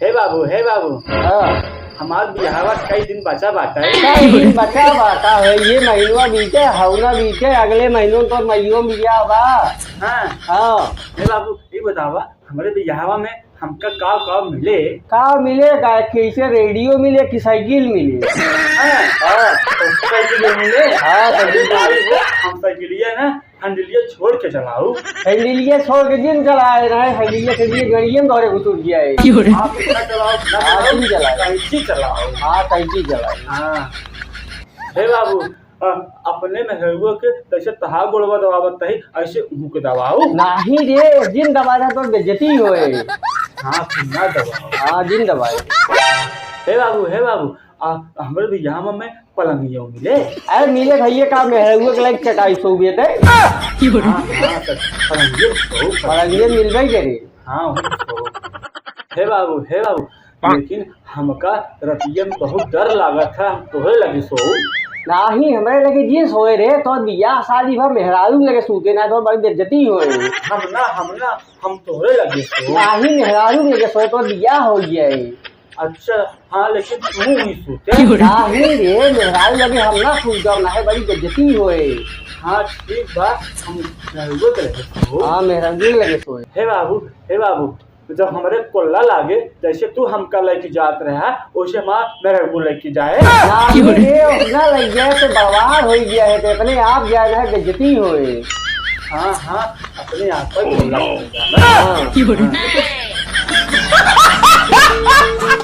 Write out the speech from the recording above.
हे बाबू हाँ, हमार बिहावा कई दिन बचा बाटा है। कई दिन बचा बाता है। ये महीनवा बीते, हवना बीते, अगले महीनों तो मईयो बिया बा। हाँ हाँ, हे बाबू ये बतावा हमारे बिहावा में हमका का मिले। का मिलेगा? कैसे रेडियो मिले कि साइकिल मिले? हाँ हाँ, तो साइकिल मिले। हाँ, साइकिल भाई हम साइकिलिया ना हंडलिया छोड़ के चलाऊ। हैंडलिया छोड़ के दिन चलाए रहे। हैंडलिया के लिए गड़िए में दौरे घुटुर गया है। आप इतना चलाओ ना हाँ, दिन चलाए। कैंची चलाओ। हाँ, कैसी चलाए? हाँ हे बाबू अपने में हेगो के जैसे तहा गोड़वा दबावत है ऐसे मुंह के दबाओ। नहीं रे, जिन दबाना तो बेइज्जती होए। हाँ फिर ना दबाओ। हाँ, जिन दबाए। हे बाबू हमारे बिहावा में पलंगिया मिले। अरे मिले भैया का मेहरुआ के लाइक चटाई सो गए थे। हाँ तो पलंगिया सो। और ये मिल गई करे। हाँ सो। हे बाबू लेकिन हमका रतिया में बहुत डर लगा था। हम तोहे लगे सो नहीं, हमारे लगे जींस होए रे तो बियाह शादी भर मेहरारू लगे सूते ना तो बड़ी बेइज्जती होए। हम तोहरे लगे सो। नहीं, मेहरारू लगे सोए तो बियाह हो गया है। अच्छा हाँ लेकिन तू नहीं सोते। नहीं रे, मेहरारू लगे हम ना सूत जाओ ना है बड़ी बेइज्जती होए। हाँ ठीक बा हम मेहरुआ के लगे सो। हाँ, मेहरारू लगे सोए। हे बाबू जब हमारे कोल्ला लागे जैसे तू हमका लेके जात रहा वैसे माँ मेरे को लेके जाए। नहीं रे, अपना लग गया तो बर्बाद हो गया है तो अपने आप जाए ना बेइज्जती होए। हाँ अपने आप पर कोल्ला हाँ।